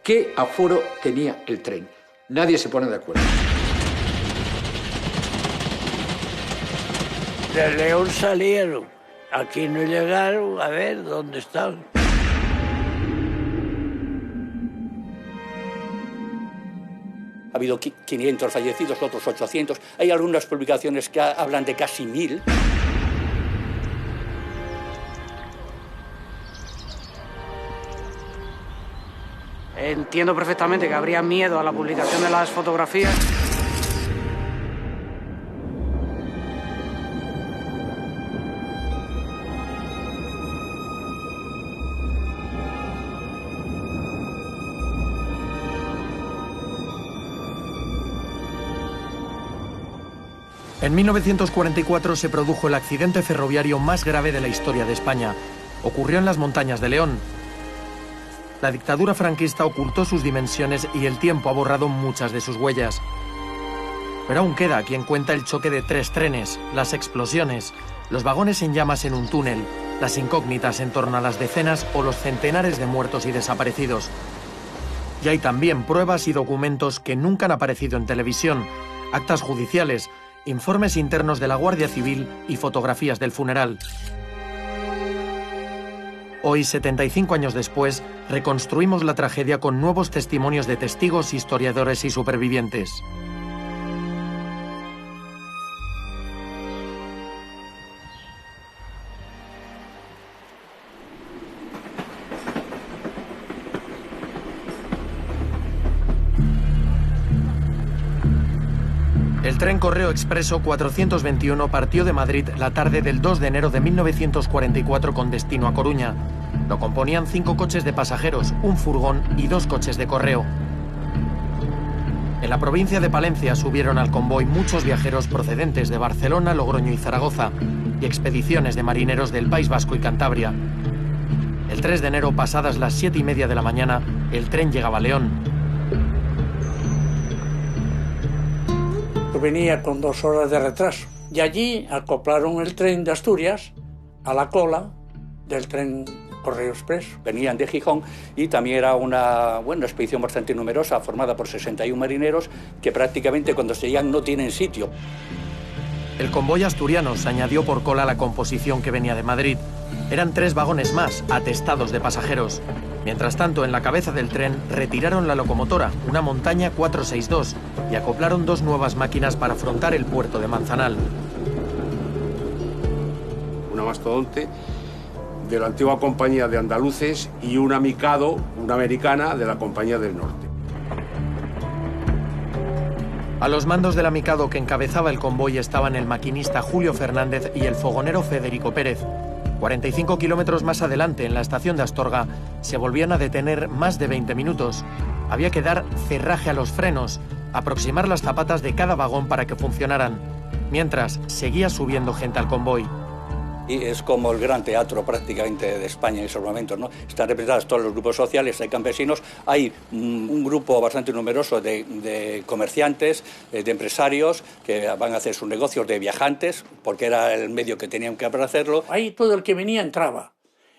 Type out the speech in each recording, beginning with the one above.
¿Qué aforo tenía el tren? Nadie se pone de acuerdo. De León salieron, aquí no llegaron, a ver dónde están. Ha habido 500 fallecidos, otros 800. Hay algunas publicaciones que hablan de casi 1000. Entiendo perfectamente que habría miedo a la publicación de las fotografías. En 1944 se produjo el accidente ferroviario más grave de la historia de España. Ocurrió en las montañas de León. La dictadura franquista ocultó sus dimensiones y el tiempo ha borrado muchas de sus huellas. Pero aún queda quien cuenta el choque de 3 trenes, las explosiones, los vagones en llamas en un túnel, las incógnitas en torno a las decenas o los centenares de muertos y desaparecidos. Y hay también pruebas y documentos que nunca han aparecido en televisión, actas judiciales, informes internos de la Guardia Civil y fotografías del funeral. Hoy, 75 años después, reconstruimos la tragedia con nuevos testimonios de testigos, historiadores y supervivientes. El tren Correo Expreso 421 partió de Madrid la tarde del 2 de enero de 1944 con destino a Coruña. Lo componían 5 coches de pasajeros, un furgón y 2 coches de correo. En la provincia de Palencia subieron al convoy muchos viajeros procedentes de Barcelona, Logroño y Zaragoza y expediciones de marineros del País Vasco y Cantabria. El 3 de enero, pasadas las 7:30 de la mañana, el tren llegaba a León. Venía con 2 horas de retraso y allí acoplaron el tren de Asturias a la cola del tren Correo Expreso. Venían de Gijón y también era una expedición bastante numerosa, formada por 61 marineros que prácticamente cuando se llegan no tienen sitio. El convoy asturiano se añadió por cola a la composición que venía de Madrid. Eran 3 vagones más, atestados de pasajeros. Mientras tanto, en la cabeza del tren retiraron la locomotora, una Montaña 462, y acoplaron 2 nuevas máquinas para afrontar el puerto de Manzanal. Una mastodonte de la antigua compañía de andaluces y una Mikado, una americana, de la compañía del norte. A los mandos de la Mikado que encabezaba el convoy estaban el maquinista Julio Fernández y el fogonero Federico Pérez. 45 kilómetros más adelante, en la estación de Astorga, se volvían a detener más de 20 minutos. Había que dar cerraje a los frenos, aproximar las zapatas de cada vagón para que funcionaran. Mientras, seguía subiendo gente al convoy. Y es como el gran teatro prácticamente de España en esos momentos, ¿no? Están representados todos los grupos sociales, hay campesinos, hay un grupo bastante numeroso de comerciantes, de empresarios que van a hacer sus negocios, de viajantes, porque era el medio que tenían que para hacerlo. Ahí todo el que venía entraba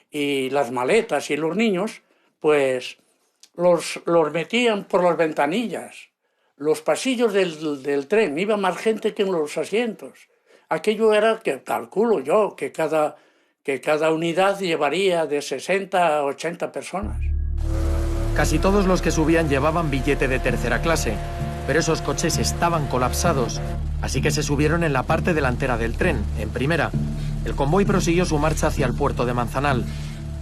y las maletas y los niños pues los metían por las ventanillas. Los pasillos del tren, iba más gente que en los asientos. Aquello era, que calculo yo, que cada unidad llevaría de 60 a 80 personas. Casi todos los que subían llevaban billete de tercera clase, pero esos coches estaban colapsados, así que se subieron en la parte delantera del tren, en primera. El convoy prosiguió su marcha hacia el puerto de Manzanal.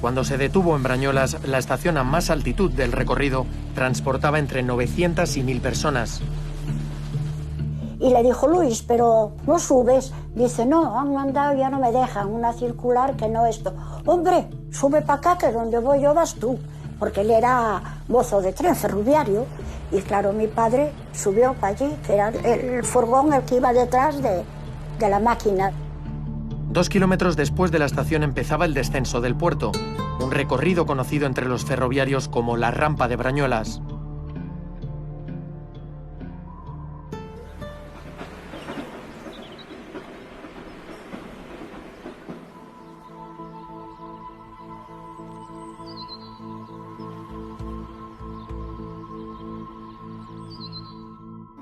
Cuando se detuvo en Brañolas, la estación a más altitud del recorrido transportaba entre 900 y 1000 personas. Y le dijo, Luis, pero no subes. Dice, no, han mandado, ya no me dejan, una circular que no esto. Hombre, sube para acá, que donde voy yo vas tú. Porque él era mozo de tren ferroviario. Y claro, mi padre subió para allí, que era el furgón el que iba detrás de la máquina. 2 kilómetros después de la estación empezaba el descenso del puerto, un recorrido conocido entre los ferroviarios como la rampa de Brañolas.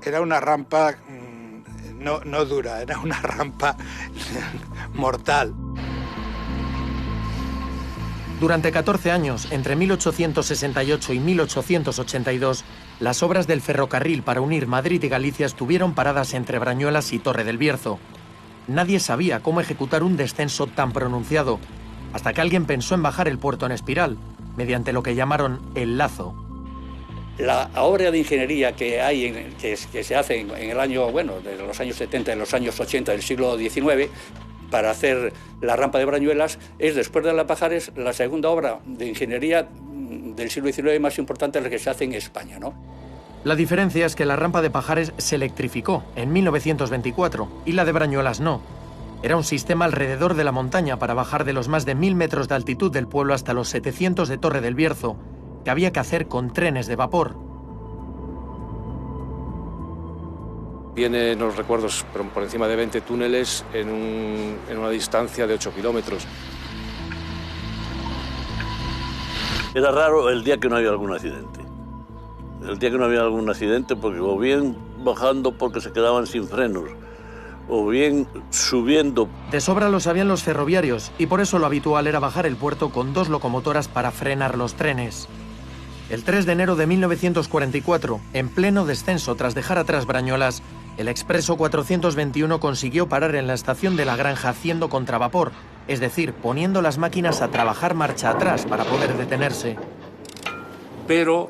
Era una rampa no dura, era una rampa mortal. Durante 14 años, entre 1868 y 1882, las obras del ferrocarril para unir Madrid y Galicia estuvieron paradas entre Brañuelas y Torre del Bierzo. Nadie sabía cómo ejecutar un descenso tan pronunciado, hasta que alguien pensó en bajar el puerto en espiral, mediante lo que llamaron el lazo. La obra de ingeniería que hay, que se hace en el año, bueno, de los años 70 y los años 80 del siglo XIX, para hacer la rampa de Brañuelas, es, después de la Pajares, la segunda obra de ingeniería del siglo XIX más importante de la que se hace en España, ¿no? La diferencia es que la rampa de Pajares se electrificó en 1924 y la de Brañuelas no. Era un sistema alrededor de la montaña para bajar de los más de 1000 metros de altitud del pueblo hasta los 700 de Torre del Bierzo, que había que hacer con trenes de vapor. Tiene los recuerdos por encima de 20 túneles en una distancia de 8 kilómetros. Era raro el día que no había algún accidente. El día que no había algún accidente, porque o bien bajando porque se quedaban sin frenos, o bien subiendo. De sobra lo sabían los ferroviarios, y por eso lo habitual era bajar el puerto con 2 locomotoras para frenar los trenes. El 3 de enero de 1944, en pleno descenso tras dejar atrás Brañuelas, el expreso 421 consiguió parar en la estación de La Granja haciendo contravapor, es decir, poniendo las máquinas a trabajar marcha atrás para poder detenerse. Pero,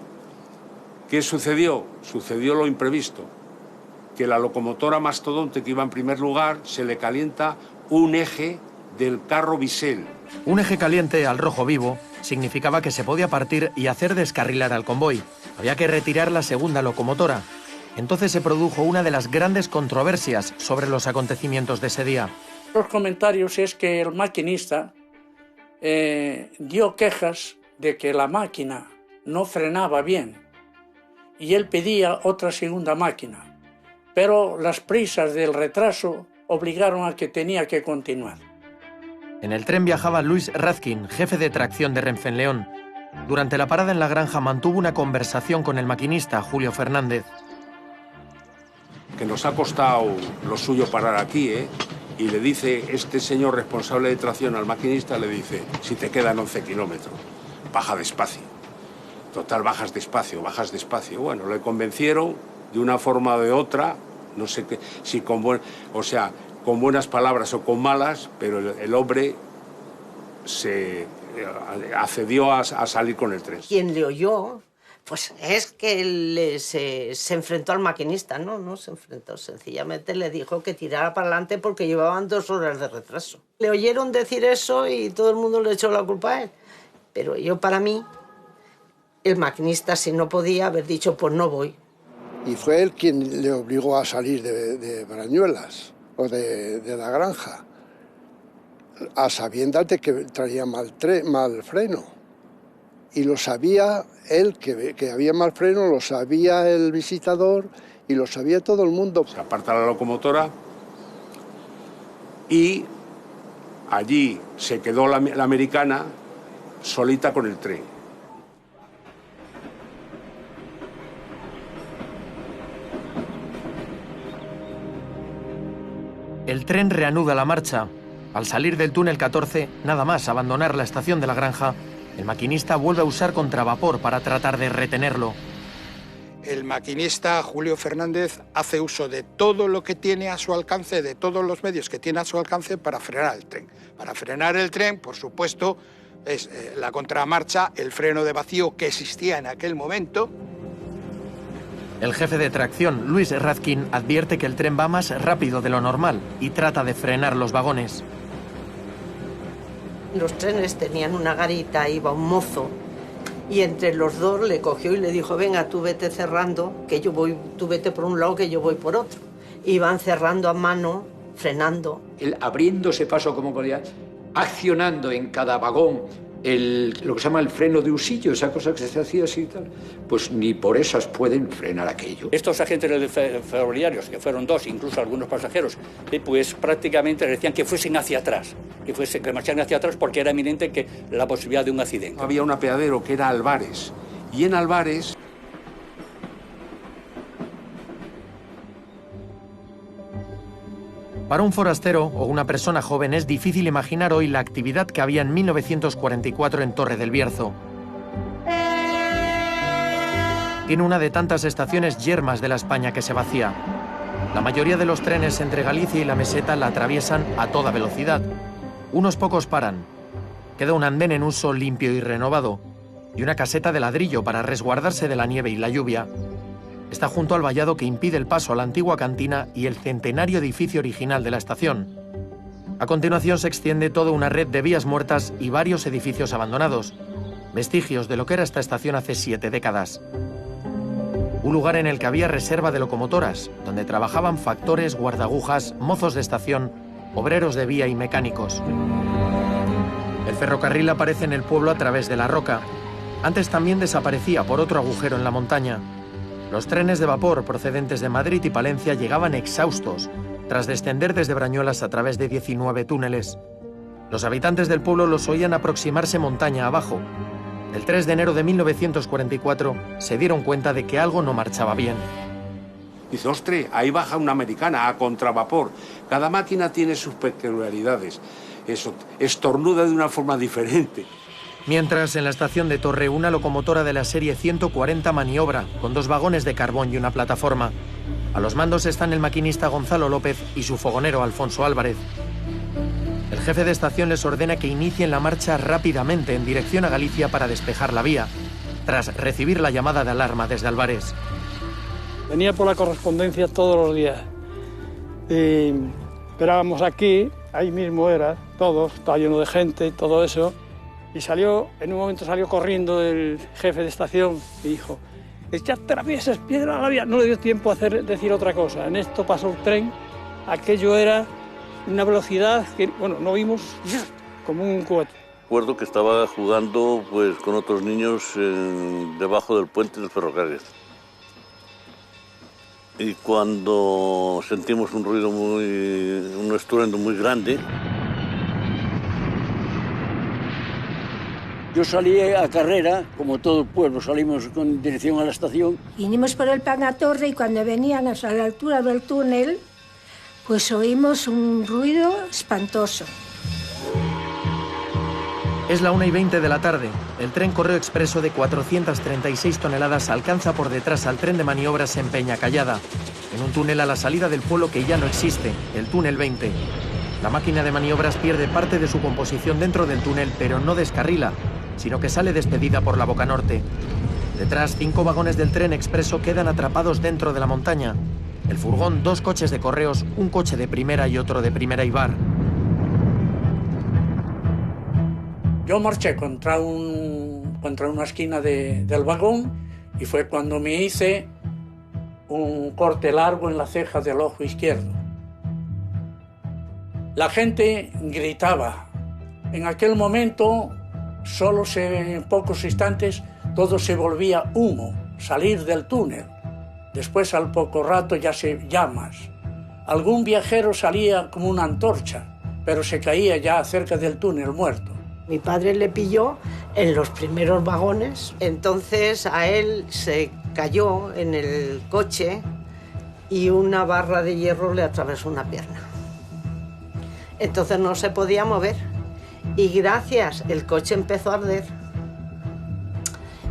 ¿qué sucedió? Sucedió lo imprevisto, que la locomotora mastodonte que iba en primer lugar se le calienta un eje del carro bisel. Un eje caliente al rojo vivo significaba que se podía partir y hacer descarrilar al convoy. Había que retirar la segunda locomotora. Entonces se produjo una de las grandes controversias sobre los acontecimientos de ese día. Los comentarios es que el maquinista dio quejas de que la máquina no frenaba bien y él pedía otra segunda máquina, pero las prisas del retraso obligaron a que tenía que continuar. En el tren viajaba Luis Razkin, jefe de tracción de Renfe en León. Durante la parada en La Granja mantuvo una conversación con el maquinista Julio Fernández. Que nos ha costado lo suyo parar aquí, ¿eh? Y le dice este señor responsable de tracción al maquinista, le dice, si te quedan 11 kilómetros, baja despacio. Total, bajas despacio. Bueno, le convencieron de una forma o de otra, no sé qué, si con buenas palabras o con malas, pero el hombre se accedió a salir con el tren. Quien le oyó, pues es que se enfrentó al maquinista, no se enfrentó, sencillamente le dijo que tirara para adelante porque llevaban 2 horas de retraso. Le oyeron decir eso y todo el mundo le echó la culpa a él, pero para mí, el maquinista, si no podía haber dicho, pues no voy. Y fue él quien le obligó a salir de Brañuelas o de La Granja, a sabiendas de que traía mal freno. Y lo sabía él, que había mal freno, lo sabía el visitador y lo sabía todo el mundo. Se aparta la locomotora y allí se quedó la americana solita con el tren. El tren reanuda la marcha. Al salir del túnel 14, nada más abandonar la estación de La Granja, el maquinista vuelve a usar contravapor para tratar de retenerlo. El maquinista Julio Fernández hace uso de todo lo que tiene a su alcance, de todos los medios que tiene a su alcance para frenar el tren. Para frenar el tren, por supuesto, es la contramarcha, el freno de vacío que existía en aquel momento. El jefe de tracción, Luis Razkin, advierte que el tren va más rápido de lo normal y trata de frenar los vagones. Los trenes tenían una garita, iba un mozo, y entre los dos le cogió y le dijo, venga, tú vete cerrando, que yo voy, tú vete por un lado, que yo voy por otro. Iban cerrando a mano, frenando. Él abriéndose paso como podía, accionando en cada vagón lo que se llama el freno de usillo, esa cosa que se hacía así y tal, pues ni por esas pueden frenar aquello. Estos agentes ferroviarios, que fueron 2, incluso algunos pasajeros, pues prácticamente decían que fuesen hacia atrás, que marcharan hacia atrás porque era eminente que la posibilidad de un accidente. Había un apeadero que era Álvarez, y en Álvarez Para un forastero o una persona joven es difícil imaginar hoy la actividad que había en 1944 en Torre del Bierzo. Tiene una de tantas estaciones yermas de la España que se vacía. La mayoría de los trenes entre Galicia y la meseta la atraviesan a toda velocidad. Unos pocos paran. Queda un andén en uso limpio y renovado, y una caseta de ladrillo para resguardarse de la nieve y la lluvia. Está junto al vallado que impide el paso a la antigua cantina y el centenario edificio original de la estación. A continuación se extiende toda una red de vías muertas y varios edificios abandonados, vestigios de lo que era esta estación hace 7 décadas. Un lugar en el que había reserva de locomotoras, donde trabajaban factores, guardagujas, mozos de estación, obreros de vía y mecánicos. El ferrocarril aparece en el pueblo a través de la roca. Antes también desaparecía por otro agujero en la montaña. Los trenes de vapor procedentes de Madrid y Palencia llegaban exhaustos, tras descender desde Brañuelas a través de 19 túneles. Los habitantes del pueblo los oían aproximarse montaña abajo. El 3 de enero de 1944 se dieron cuenta de que algo no marchaba bien. Dice, ostre, ahí baja una americana a contravapor. Cada máquina tiene sus peculiaridades. Eso, estornuda de una forma diferente. Mientras, en la estación de Torre, una locomotora de la serie 140 maniobra, con 2 vagones de carbón y una plataforma. A los mandos están el maquinista Gonzalo López y su fogonero Alfonso Álvarez. El jefe de estación les ordena que inicien la marcha rápidamente en dirección a Galicia para despejar la vía, tras recibir la llamada de alarma desde Álvarez. Venía por la correspondencia todos los días. Y esperábamos aquí, ahí mismo era, todos, estaba lleno de gente, todo eso. Y en un momento salió corriendo el jefe de estación y dijo, ya atraviesas piedra a la vía. No le dio tiempo a decir otra cosa. En esto pasó el tren, aquello era una velocidad que, bueno, no vimos como un cohete. Recuerdo que estaba jugando pues, con otros niños debajo del puente del ferrocarril. Y cuando sentimos un ruido un estruendo muy grande. Yo salí a carrera, como todo el pueblo, salimos con dirección a la estación. Vinimos por el Pan a Torre y cuando veníamos a la altura del túnel, pues oímos un ruido espantoso. Es la 1:20 de la tarde. El tren Correo Expreso de 436 toneladas alcanza por detrás al tren de maniobras en Peñacallada, en un túnel a la salida del pueblo que ya no existe, el túnel 20. La máquina de maniobras pierde parte de su composición dentro del túnel, pero no descarrila, sino que sale despedida por la boca norte. Detrás, 5 vagones del tren expreso quedan atrapados dentro de la montaña. El furgón, 2 coches de correos, un coche de primera y otro de primera Ibar. Yo marché contra una esquina del vagón y fue cuando me hice un corte largo en la ceja del ojo izquierdo. La gente gritaba. En aquel momento, en pocos instantes, todo se volvía humo, salir del túnel. Después, al poco rato, llamas. Algún viajero salía como una antorcha, pero se caía ya cerca del túnel muerto. Mi padre le pilló en los primeros vagones, entonces a él se cayó en el coche y una barra de hierro le atravesó una pierna. Entonces no se podía mover y el coche empezó a arder.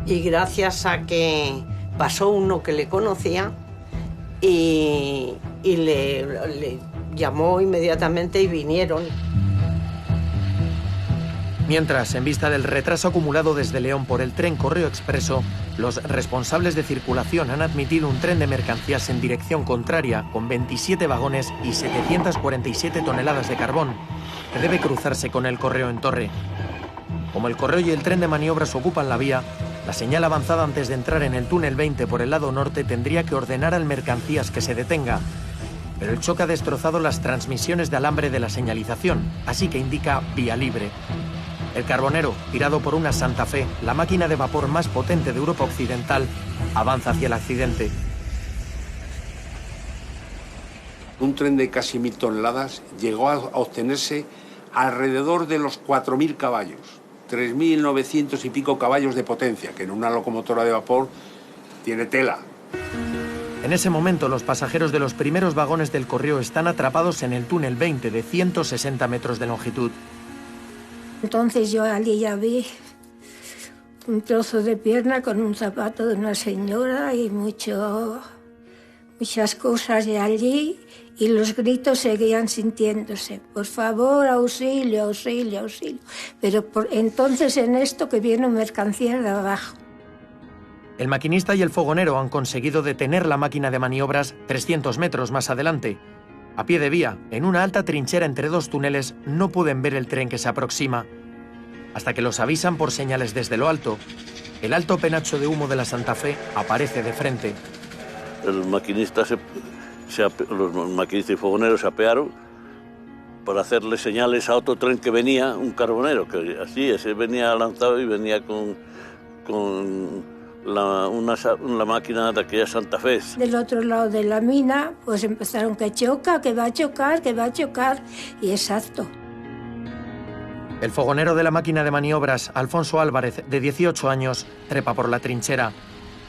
Y gracias a que pasó uno que le conocía y le llamó inmediatamente y vinieron. Mientras, en vista del retraso acumulado desde León por el tren Correo Expreso, los responsables de circulación han admitido un tren de mercancías en dirección contraria, con 27 vagones y 747 toneladas de carbón, que debe cruzarse con el correo en Torre. Como el correo y el tren de maniobras ocupan la vía, la señal avanzada antes de entrar en el túnel 20 por el lado norte tendría que ordenar al mercancías que se detenga. Pero el choque ha destrozado las transmisiones de alambre de la señalización, así que indica vía libre. El Carbonero, tirado por una Santa Fe, la máquina de vapor más potente de Europa Occidental, avanza hacia el accidente. Un tren de casi 1000 toneladas llegó a obtenerse alrededor de los 4000 caballos, 3900 y pico caballos de potencia, que en una locomotora de vapor tiene tela. En ese momento, los pasajeros de los primeros vagones del Correo están atrapados en el túnel 20 de 160 metros de longitud. Entonces yo allí ya vi un trozo de pierna con un zapato de una señora y muchas cosas de allí, y los gritos seguían sintiéndose. Por favor, auxilio, auxilio, auxilio. Pero entonces en esto que viene mercancía de abajo. El maquinista y el fogonero han conseguido detener la máquina de maniobras 300 metros más adelante. A pie de vía, en una alta trinchera entre dos túneles, no pueden ver el tren que se aproxima, hasta que los avisan por señales desde lo alto. El alto penacho de humo de la Santa Fe aparece de frente. Los maquinistas y fogoneros se apearon para hacerle señales a otro tren que venía, un carbonero, que así, ese venía lanzado y venía con una máquina de aquella Santa Fe. Del otro lado de la mina, pues empezaron que choca, que va a chocar, que va a chocar, y exacto. El fogonero de la máquina de maniobras, Alfonso Álvarez, de 18 años, trepa por la trinchera.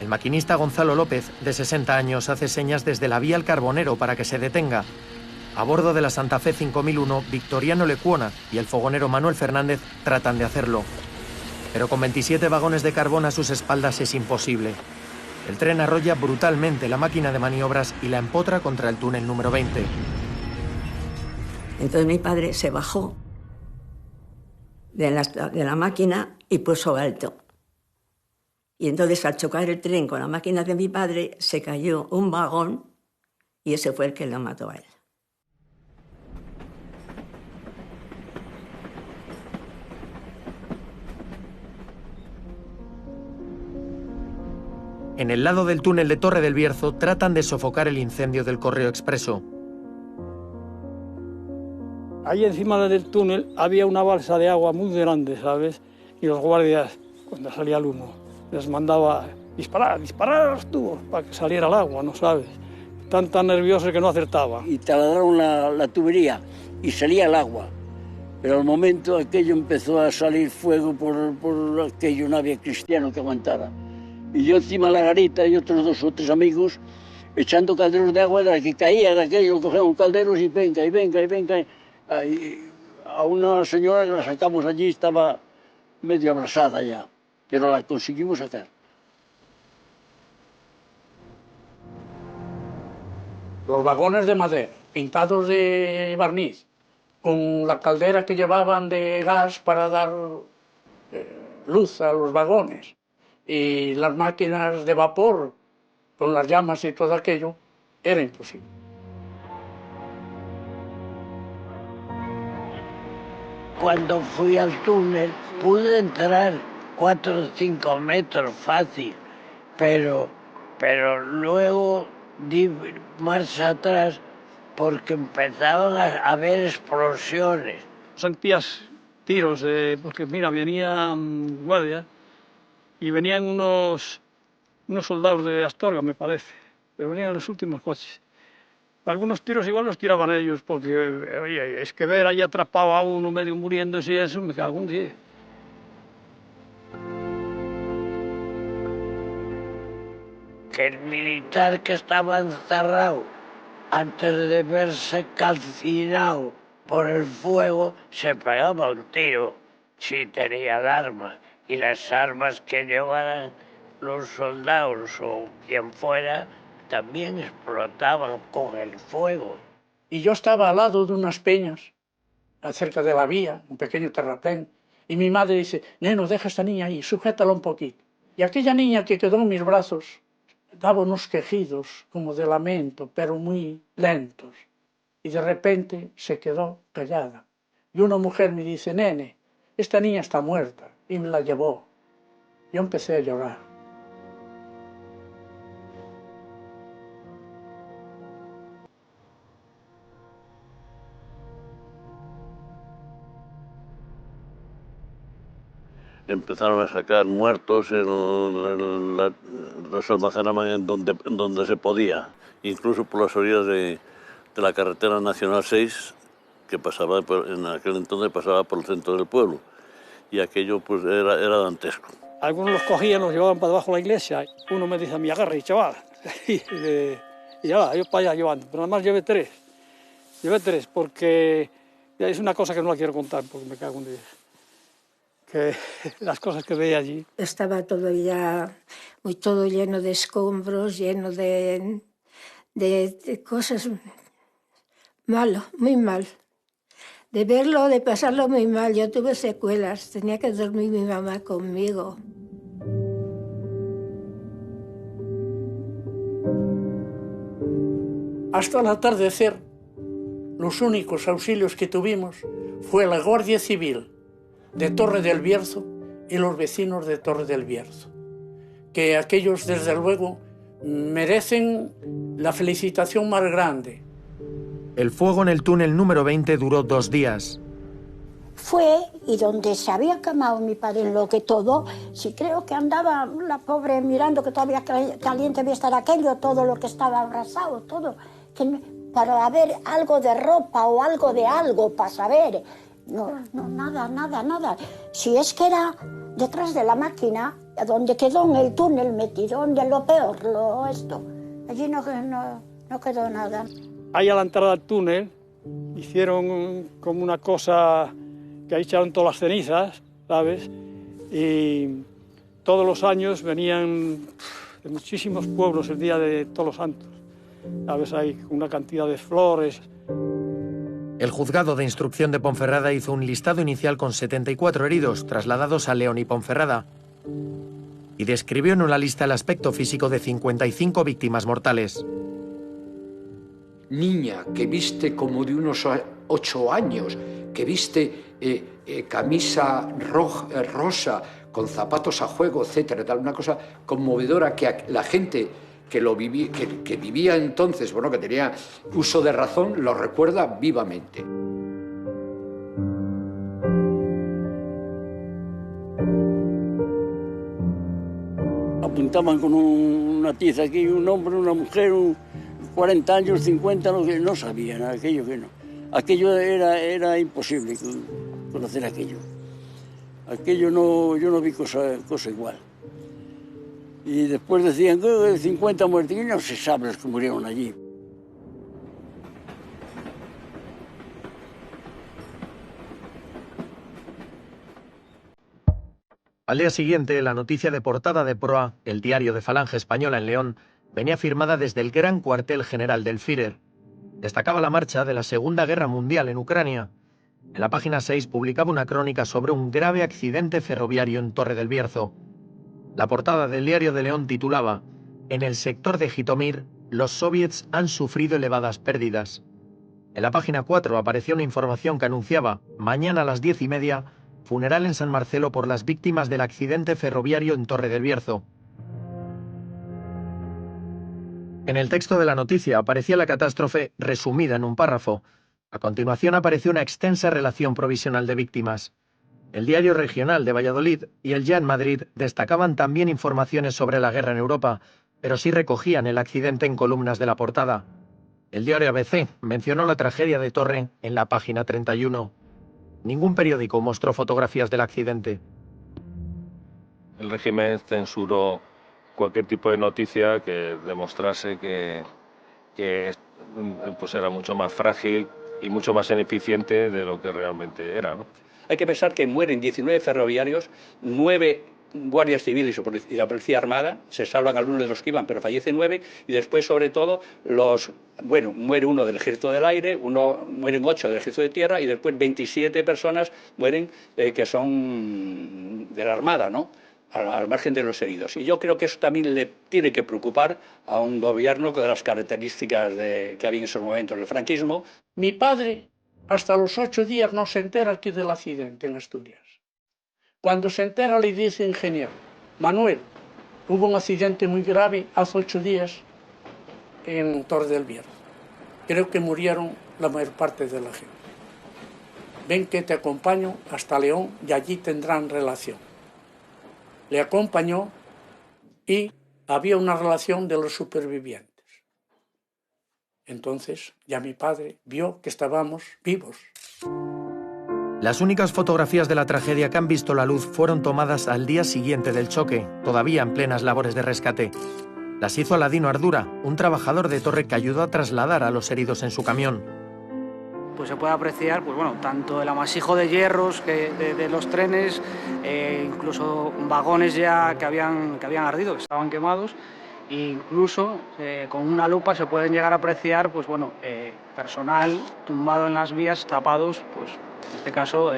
El maquinista Gonzalo López, de 60 años, hace señas desde la vía al carbonero para que se detenga. A bordo de la Santa Fe 5001, Victoriano Lecuona y el fogonero Manuel Fernández tratan de hacerlo. Pero con 27 vagones de carbón a sus espaldas es imposible. El tren arrolla brutalmente la máquina de maniobras y la empotra contra el túnel número 20. Entonces mi padre se bajó de la máquina y puso alto. Y entonces al chocar el tren con la máquina de mi padre se cayó un vagón y ese fue el que lo mató a él. En el lado del túnel de Torre del Bierzo tratan de sofocar el incendio del Correo Expreso. Ahí encima del túnel había una balsa de agua muy grande, ¿sabes? Y los guardias, cuando salía el humo, les mandaba disparar a los tubos para que saliera el agua, ¿no sabes? Tan nerviosos que no acertaban. Y taladraron la tubería y salía el agua. Pero al momento aquello empezó a salir fuego por aquello, no había cristiano que aguantara. Y yo encima de la garita y otros 2 o 3 amigos echando calderos de agua, que caía de aquello, cogíamos calderos y venga, y venga, y venga. Y a una señora que la sacamos allí estaba medio abrasada ya, pero la conseguimos sacar. Los vagones de madera, pintados de barniz, con la caldera que llevaban de gas para dar luz a los vagones, y las máquinas de vapor con las llamas y todo aquello, era imposible. Cuando fui al túnel pude entrar 4 o 5 metros fácil, pero luego di marcha atrás porque empezaban a haber explosiones. Sentías tiros, porque mira, venían guardias y venían unos soldados de Astorga, me parece, pero venían los últimos coches. Algunos tiros igual los tiraban ellos, porque oye, es que ver ahí atrapado a uno medio muriéndose y eso, me cago en 10. Que el militar que estaba encerrado, antes de verse calcinado por el fuego, se pegaba un tiro si tenía armas. Y las armas que llevaran los soldados o quien fuera, también explotaban con el fuego. Y yo estaba al lado de unas peñas, cerca de la vía, un pequeño terraplén, y mi madre dice, neno, deja a esta niña ahí, sujétala un poquito. Y aquella niña que quedó en mis brazos daba unos quejidos como de lamento, pero muy lentos. Y de repente se quedó callada. Y una mujer me dice, nene, esta niña está muerta, y me la llevó. Yo empecé a llorar. Empezaron a sacar muertos, los almacenaban en donde se podía, incluso por las orillas de la carretera Nacional 6, que pasaba en aquel entonces pasaba por el centro del pueblo, y aquello pues era dantesco. Algunos los cogían, los llevaban para debajo de la iglesia. Uno me dice a mí, agarre, chaval. Y ya, yo para allá llevando, pero nada más llevé tres. Llevé tres porque es una cosa que no la quiero contar porque me cago en Dios. Que las cosas que veía allí. Estaba todo ya todo lleno de escombros, lleno de cosas malo, muy mal. De verlo, de pasarlo muy mal. Yo tuve secuelas, tenía que dormir mi mamá conmigo. Hasta el atardecer, los únicos auxilios que tuvimos fue la Guardia Civil de Torre del Bierzo y los vecinos de Torre del Bierzo, que aquellos, desde luego, merecen la felicitación más grande. El fuego en el túnel número 20 duró 2 días. Fue, y donde se había quemado mi padre en lo que todo, sí creo que andaba la pobre mirando que todavía caliente debía estar aquello, todo lo que estaba abrasado, todo, para ver algo de ropa o algo de algo, para saber. No, nada. Si es que era detrás de la máquina, donde quedó en el túnel metido, donde lo peor, esto. Allí no quedó nada. Ahí a la entrada del túnel hicieron como una cosa que ahí echaron todas las cenizas, ¿sabes? Y todos los años venían de muchísimos pueblos el día de Todos los Santos. ¿Sabes? Hay una cantidad de flores. El juzgado de instrucción de Ponferrada hizo un listado inicial con 74 heridos trasladados a León y Ponferrada y describió en una lista el aspecto físico de 55 víctimas mortales. Niña que viste como de unos 8 años, que viste camisa rosa con zapatos a juego, etcétera, tal, una cosa conmovedora que la gente que vivía entonces, bueno, que tenía uso de razón, lo recuerda vivamente. Apuntaban con una tiza aquí, un hombre, una mujer, 40 años, 50, no sabían, aquello que no. Aquello era imposible conocer aquello. Aquello no, yo no vi cosa igual. Y después decían que 50 muertos, y no se sabe los que murieron allí. Al día siguiente, la noticia de portada de Proa, el diario de Falange Española en León, venía firmada desde el gran cuartel general del Führer. Destacaba la marcha de la Segunda Guerra Mundial en Ucrania. En la página 6 publicaba una crónica sobre un grave accidente ferroviario en Torre del Bierzo. La portada del diario de León titulaba: «En el sector de Jitomir, los soviets han sufrido elevadas pérdidas». En la página 4 apareció una información que anunciaba: «Mañana a las 10:30, funeral en San Marcelo por las víctimas del accidente ferroviario en Torre del Bierzo». En el texto de la noticia aparecía la catástrofe resumida en un párrafo. A continuación apareció una extensa relación provisional de víctimas. El diario regional de Valladolid y el Ya en Madrid destacaban también informaciones sobre la guerra en Europa, pero sí recogían el accidente en columnas de la portada. El diario ABC mencionó la tragedia de Torre en la página 31. Ningún periódico mostró fotografías del accidente. El régimen censuró cualquier tipo de noticia que demostrase que pues era mucho más frágil y mucho más ineficiente de lo que realmente era, ¿no? Hay que pensar que mueren 19 ferroviarios, 9 guardias civiles y la policía armada, se salvan algunos de los que iban, pero fallecen 9, y después, sobre todo, muere uno del Ejército del Aire, mueren 8 del Ejército de Tierra, y después 27 personas mueren que son de la Armada, ¿no? Al margen de los heridos. Y yo creo que eso también le tiene que preocupar a un gobierno de las características que había en esos momentos del franquismo. Mi padre, hasta los 8 días, no se entera aquí del accidente en Asturias. Cuando se entera, le dice ingeniero: Manuel, hubo un accidente muy grave hace 8 días en Torre del Bierzo. Creo que murieron la mayor parte de la gente. Ven que te acompaño hasta León y allí tendrán relación. Le acompañó y había una relación de los supervivientes. Entonces ya mi padre vio que estábamos vivos. Las únicas fotografías de la tragedia que han visto la luz fueron tomadas al día siguiente del choque, todavía en plenas labores de rescate. Las hizo Aladino Ardura, un trabajador de Torre que ayudó a trasladar a los heridos en su camión. Pues se puede apreciar, pues bueno, tanto el amasijo de hierros de los trenes, incluso vagones ya que habían ardido, que estaban quemados, e incluso con una lupa se pueden llegar a apreciar, pues bueno, personal tumbado en las vías, tapados, pues en este caso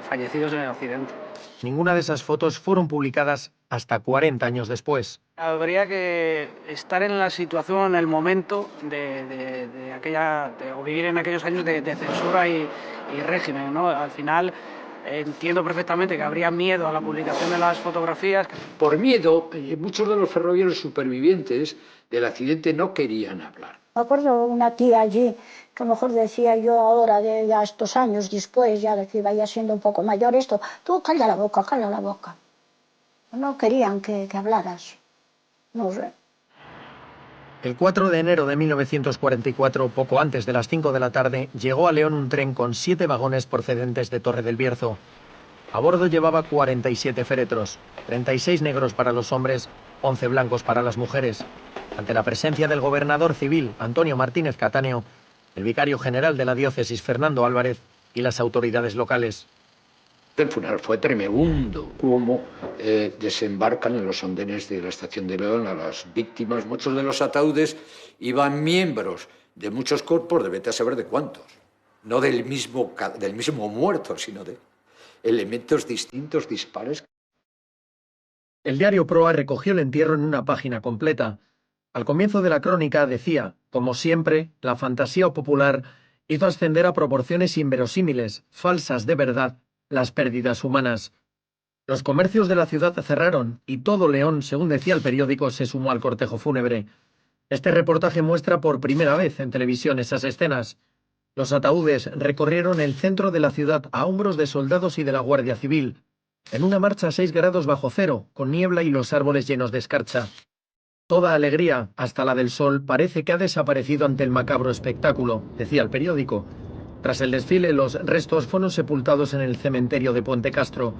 fallecidos en el accidente. Ninguna de esas fotos fueron publicadas hasta 40 años después. Habría que estar en la situación, en el momento o vivir en aquellos años de censura y régimen, ¿no? Al final entiendo perfectamente que habría miedo a la publicación de las fotografías. Por miedo, muchos de los ferroviarios supervivientes del accidente no querían hablar. Me acuerdo una tía allí, que a lo mejor decía yo ahora, de ya estos años después, ya de que iba ya siendo un poco mayor esto, tú calla la boca, calla la boca. No querían que hablaras. No sé. El 4 de enero de 1944, poco antes de las 5 de la tarde, llegó a León un tren con 7 vagones procedentes de Torre del Bierzo. A bordo llevaba 47 féretros, 36 negros para los hombres, 11 blancos para las mujeres. Ante la presencia del gobernador civil, Antonio Martínez Catáneo, el vicario general de la diócesis, Fernando Álvarez, y las autoridades locales. El funeral fue tremendo, cómo desembarcan en los andenes de la estación de León a las víctimas. Muchos de los ataúdes iban miembros de muchos cuerpos, de vete a saber de cuántos. No del mismo muerto, sino de elementos distintos, dispares. El diario Proa recogió el entierro en una página completa. Al comienzo de la crónica decía, como siempre, la fantasía popular hizo ascender a proporciones inverosímiles, falsas de verdad, las pérdidas humanas. Los comercios de la ciudad cerraron y todo León, según decía el periódico, se sumó al cortejo fúnebre. Este reportaje muestra por primera vez en televisión esas escenas. Los ataúdes recorrieron el centro de la ciudad a hombros de soldados y de la Guardia Civil, en una marcha a 6 grados bajo cero, con niebla y los árboles llenos de escarcha. Toda alegría, hasta la del sol, parece que ha desaparecido ante el macabro espectáculo, decía el periódico. Tras el desfile, los restos fueron sepultados en el cementerio de Puente Castro.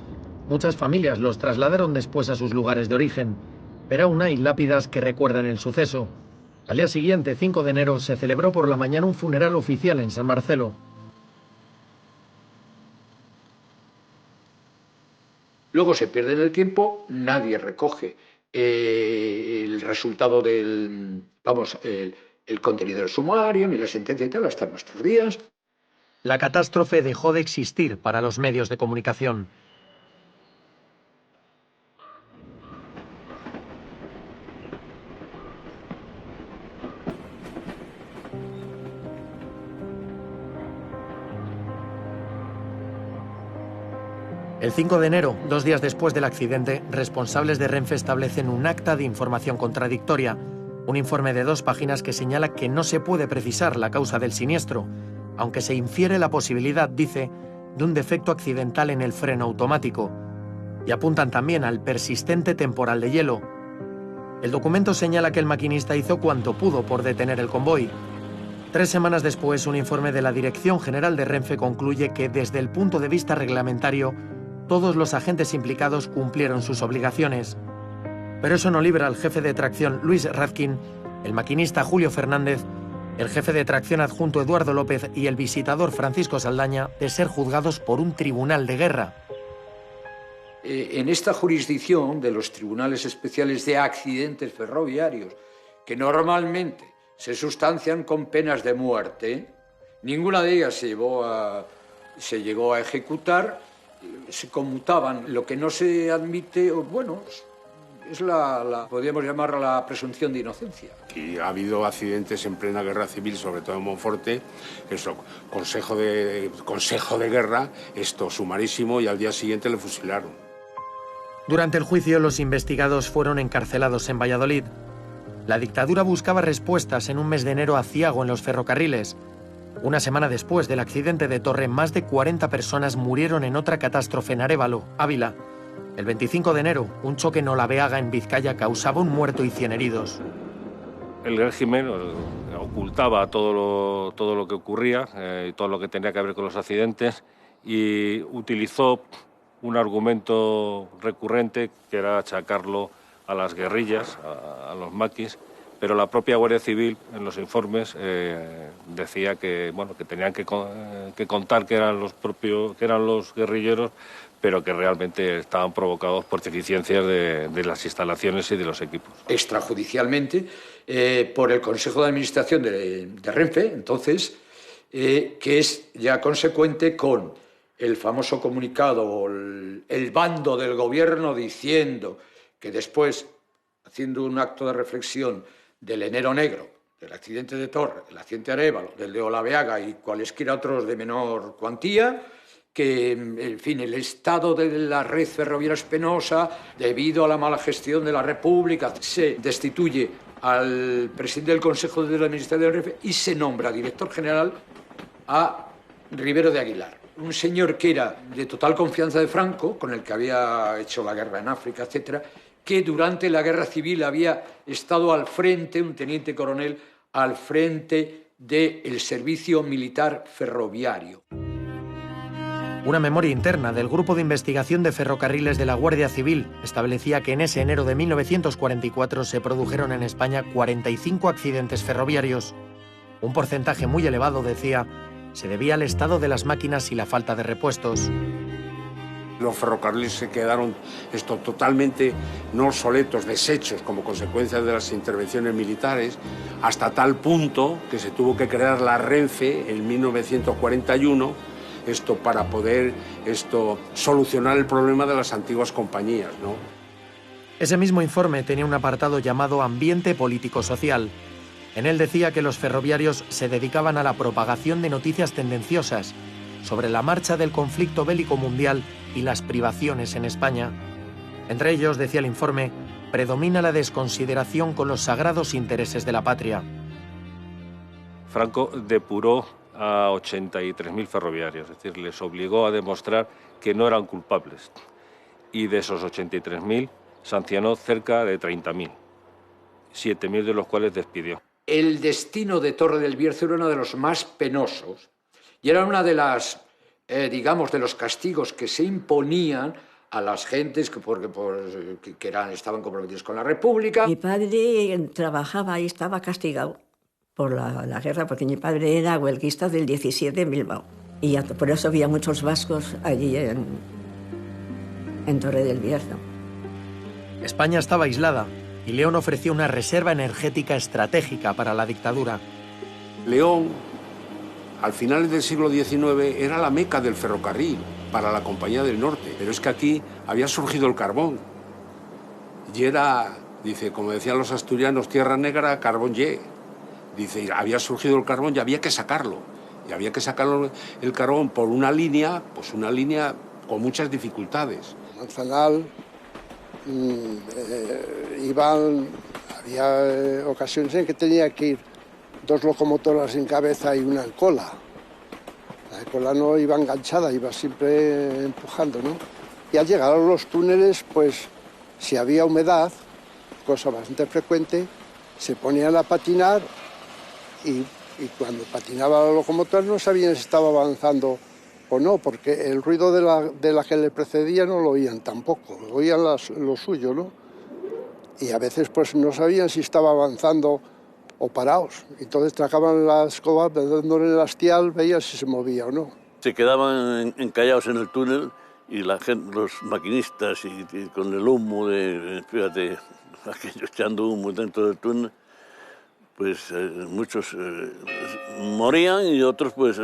Muchas familias los trasladaron después a sus lugares de origen, pero aún hay lápidas que recuerdan el suceso. Al día siguiente, 5 de enero, se celebró por la mañana un funeral oficial en San Marcelo. Luego se pierde en el tiempo, nadie recoge el resultado del, el contenido del sumario, ni la sentencia y tal, hasta nuestros días. La catástrofe dejó de existir para los medios de comunicación. El 5 de enero, 2 días después del accidente, responsables de Renfe establecen un acta de información contradictoria, un informe de 2 páginas que señala que no se puede precisar la causa del siniestro, aunque se infiere la posibilidad, dice, de un defecto accidental en el freno automático, y apuntan también al persistente temporal de hielo. El documento señala que el maquinista hizo cuanto pudo por detener el convoy. 3 semanas después, un informe de la Dirección General de Renfe concluye que, desde el punto de vista reglamentario, todos los agentes implicados cumplieron sus obligaciones. Pero eso no libra al jefe de tracción Luis Radkin, el maquinista Julio Fernández, el jefe de tracción adjunto Eduardo López y el visitador Francisco Saldaña de ser juzgados por un tribunal de guerra. En esta jurisdicción de los tribunales especiales de accidentes ferroviarios, que normalmente se sustancian con penas de muerte, ninguna de ellas se llegó a ejecutar, se conmutaban. Lo que no se admite, bueno, es podríamos llamarla la presunción de inocencia. Y ha habido accidentes en plena guerra civil, sobre todo en Monforte, eso, consejo de guerra, esto sumarísimo, y al día siguiente le fusilaron. Durante el juicio, los investigados fueron encarcelados en Valladolid. La dictadura buscaba respuestas en un mes de enero aciago en los ferrocarriles. Una semana después del accidente de Torre, más de 40 personas murieron en otra catástrofe en Arévalo, Ávila. El 25 de enero, un choque en Olabeaga, en Vizcaya, causaba un muerto y 100 heridos. El régimen ocultaba todo lo que ocurría, y todo lo que tenía que ver con los accidentes, y utilizó un argumento recurrente que era achacarlo a las guerrillas, a los maquis, pero la propia Guardia Civil en los informes decía que, bueno, que tenían que contar que eran los guerrilleros, pero que realmente estaban provocados por deficiencias de las instalaciones y de los equipos. Extrajudicialmente, por el Consejo de Administración de Renfe, entonces, que es ya consecuente con el famoso comunicado, el bando del gobierno diciendo que después, haciendo un acto de reflexión del enero negro, del accidente de Torre, el accidente de Arévalo, del de Olaveaga y cualesquiera otros de menor cuantía, que, en fin, el estado de la red ferroviaria es penosa debido a la mala gestión de la República. Se destituye al presidente del Consejo de Administración de Renfe y se nombra director general a Rivero de Aguilar, un señor que era de total confianza de Franco, con el que había hecho la guerra en África, etcétera, que durante la guerra civil había estado al frente, un teniente coronel, al frente del servicio militar ferroviario. Una memoria interna del Grupo de Investigación de Ferrocarriles de la Guardia Civil establecía que en ese enero de 1944 se produjeron en España 45 accidentes ferroviarios. Un porcentaje muy elevado, decía, se debía al estado de las máquinas y la falta de repuestos. Los ferrocarriles se quedaron totalmente no obsoletos, deshechos como consecuencia de las intervenciones militares, hasta tal punto que se tuvo que crear la Renfe en 1941, para poder solucionar el problema de las antiguas compañías, ¿no? Ese mismo informe tenía un apartado llamado Ambiente Político-Social. En él decía que los ferroviarios se dedicaban a la propagación de noticias tendenciosas sobre la marcha del conflicto bélico mundial y las privaciones en España. Entre ellos, decía el informe, predomina la desconsideración con los sagrados intereses de la patria. Franco depuró a 83.000 ferroviarios, es decir, les obligó a demostrar que no eran culpables. Y de esos 83.000 sancionó cerca de 30.000, 7.000 de los cuales despidió. El destino de Torre del Bierzo era uno de los más penosos y era una de las, digamos, de los castigos que se imponían a las gentes que estaban comprometidos con la República. Mi padre trabajaba y estaba castigado por la guerra, porque mi padre era huelguista del 17 en Bilbao. Y por eso había muchos vascos allí en Torre del Bierzo. España estaba aislada y León ofreció una reserva energética estratégica para la dictadura. León, al final del siglo XIX, era la meca del ferrocarril para la Compañía del Norte. Pero es que aquí había surgido el carbón. Y era, dice, como decían los asturianos, tierra negra, carbón ye. Dice, había surgido el carbón y había que sacarlo. Y había que sacarlo el carbón por una línea, pues una línea con muchas dificultades. Manzanal, había ocasiones en que tenía que ir 2 locomotoras en cabeza y una en cola. La cola no iba enganchada, iba siempre empujando, ¿no? Y al llegar a los túneles, pues si había humedad, cosa bastante frecuente, se ponían a patinar y cuando patinaba la locomotora no sabían si estaba avanzando o no, porque el ruido de la que le precedía no lo oían tampoco, oían lo suyo, ¿no? Y a veces pues no sabían si estaba avanzando o parados. Entonces tracaban la escoba, dándole el hastial, veían si se movía o no. Se quedaban encallados en el túnel y la gente, los maquinistas y con el humo fíjate, aquello echando humo dentro del túnel, pues muchos morían y otros pues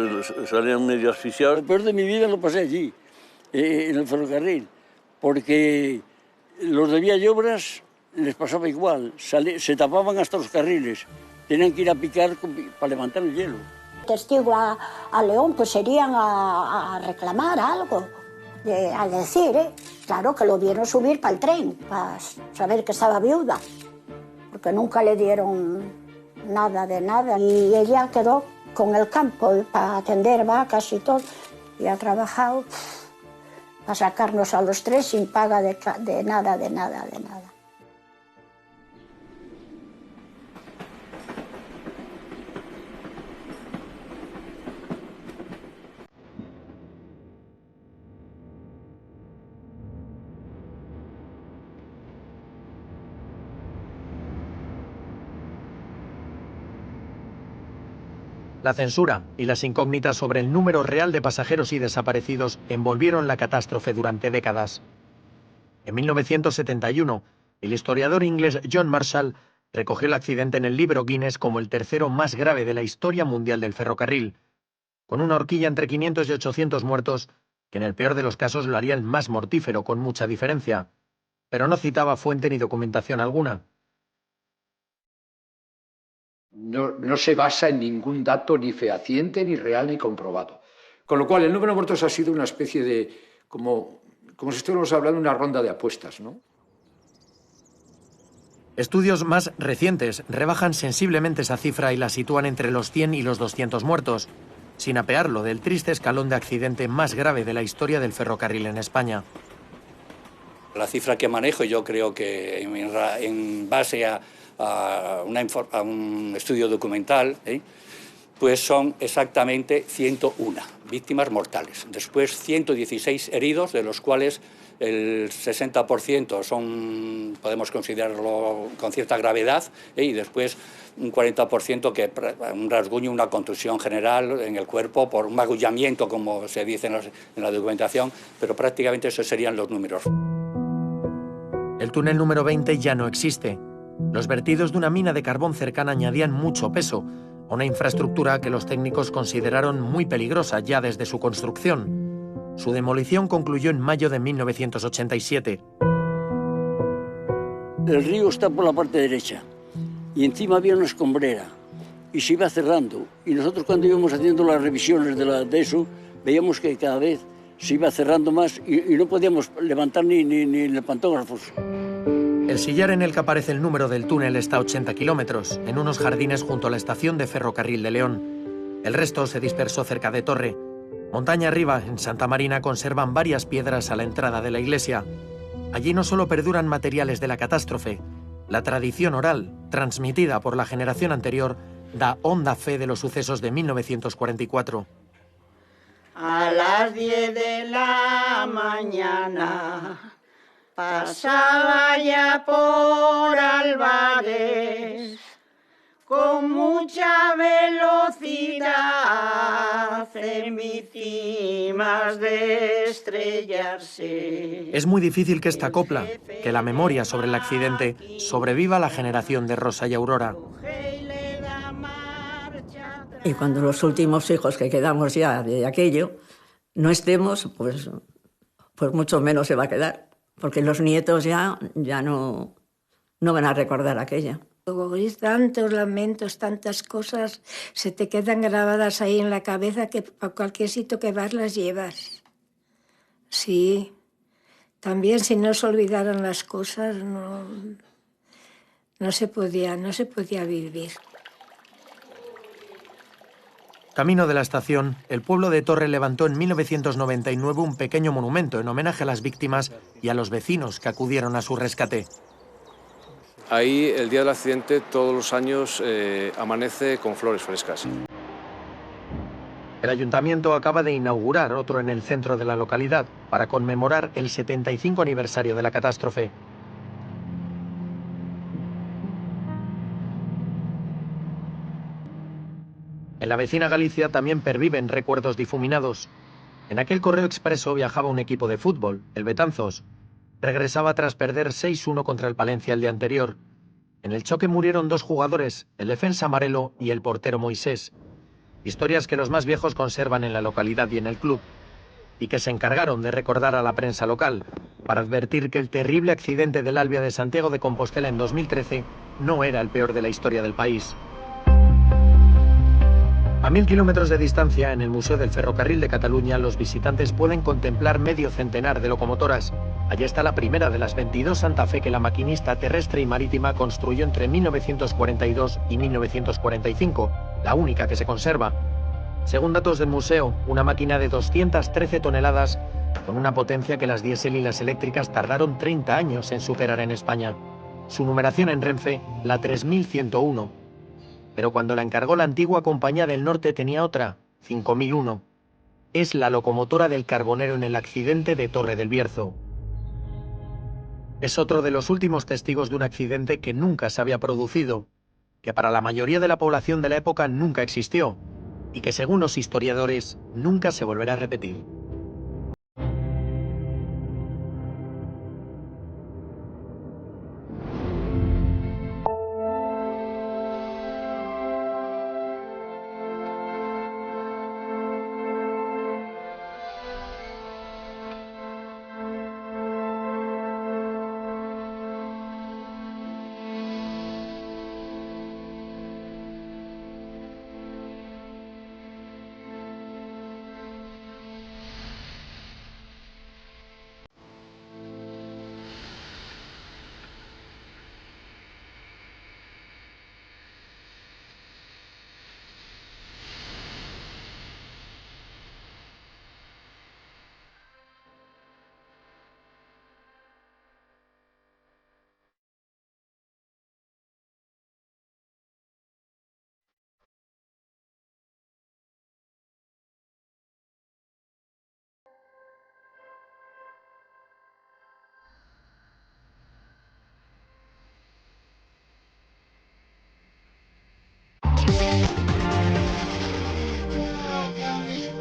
salían medio asfixiados. Lo peor de mi vida lo pasé allí, en el ferrocarril, porque los de Vía y Obras les pasaba igual, se tapaban hasta los carriles, tenían que ir a picar para levantar el hielo. Testigo a León, pues serían a reclamar algo, a decir, claro que lo vieron subir para el tren, para saber que estaba viuda, porque nunca le dieron nada de nada. Y ella quedó con el campo para atender vacas y todo, y ha trabajado para sacarnos a los 3 sin paga de nada. La censura y las incógnitas sobre el número real de pasajeros y desaparecidos envolvieron la catástrofe durante décadas. En 1971, el historiador inglés John Marshall recogió el accidente en el libro Guinness como el tercero más grave de la historia mundial del ferrocarril, con una horquilla entre 500 y 800 muertos, que en el peor de los casos lo haría el más mortífero, con mucha diferencia, pero no citaba fuente ni documentación alguna. No se basa en ningún dato ni fehaciente, ni real, ni comprobado. Con lo cual, el número de muertos ha sido una especie de, como si estuviéramos hablando de una ronda de apuestas, ¿no? Estudios más recientes rebajan sensiblemente esa cifra y la sitúan entre los 100 y los 200 muertos, sin apearlo del triste escalón de accidente más grave de la historia del ferrocarril en España. La cifra que manejo, yo creo que en base a un estudio documental, pues son exactamente 101 víctimas mortales. Después 116 heridos, de los cuales el 60% son, podemos considerarlo con cierta gravedad, y después un 40% que un rasguño, una contusión general en el cuerpo por un magullamiento, como se dice en la documentación, pero prácticamente esos serían los números. El túnel número 20 ya no existe. Los vertidos de una mina de carbón cercana añadían mucho peso a una infraestructura que los técnicos consideraron muy peligrosa ya desde su construcción. Su demolición concluyó en mayo de 1987. El río está por la parte derecha y encima había una escombrera y se iba cerrando. Y nosotros, cuando íbamos haciendo las revisiones de eso, veíamos que cada vez se iba cerrando más y no podíamos levantar ni el pantógrafos. El sillar en el que aparece el número del túnel está a 80 kilómetros, en unos jardines junto a la estación de ferrocarril de León. El resto se dispersó cerca de Torre. Montaña arriba, en Santa Marina, conservan varias piedras a la entrada de la iglesia. Allí no solo perduran materiales de la catástrofe, la tradición oral, transmitida por la generación anterior, da honda fe de los sucesos de 1944. A las 10 de la mañana pasaba ya por Álvarez con mucha velocidad en víctimas de estrellarse. Es muy difícil que esta copla, que la memoria sobre el accidente, sobreviva a la generación de Rosa y Aurora. Y cuando los últimos hijos que quedamos ya de aquello no estemos, pues mucho menos se va a quedar. Porque los nietos ya no van a recordar aquella. Oís tantos lamentos, tantas cosas, se te quedan grabadas ahí en la cabeza que a cualquier sitio que vas las llevas. Sí, también si no se olvidaran las cosas no se podía vivir. Camino de la estación, el pueblo de Torre levantó en 1999 un pequeño monumento en homenaje a las víctimas y a los vecinos que acudieron a su rescate. Ahí, el día del accidente, todos los años amanece con flores frescas. El ayuntamiento acaba de inaugurar otro en el centro de la localidad para conmemorar el 75 aniversario de la catástrofe. En la vecina Galicia también perviven recuerdos difuminados. En aquel correo expreso viajaba un equipo de fútbol, el Betanzos. Regresaba tras perder 6-1 contra el Palencia el día anterior. En el choque murieron 2 jugadores, el defensa Marelo y el portero Moisés. Historias que los más viejos conservan en la localidad y en el club, y que se encargaron de recordar a la prensa local, para advertir que el terrible accidente del Albia de Santiago de Compostela en 2013 no era el peor de la historia del país. A 1000 kilómetros de distancia, en el Museo del Ferrocarril de Cataluña, los visitantes pueden contemplar medio centenar de locomotoras. Allí está la primera de las 22 Santa Fe que la maquinista terrestre y marítima construyó entre 1942 y 1945, la única que se conserva. Según datos del museo, una máquina de 213 toneladas, con una potencia que las diésel y las eléctricas tardaron 30 años en superar en España. Su numeración en Renfe, la 3101. Pero cuando la encargó la antigua Compañía del Norte tenía otra, 5001. Es la locomotora del Carbonero en el accidente de Torre del Bierzo. Es otro de los últimos testigos de un accidente que nunca se había producido, que para la mayoría de la población de la época nunca existió, y que según los historiadores nunca se volverá a repetir.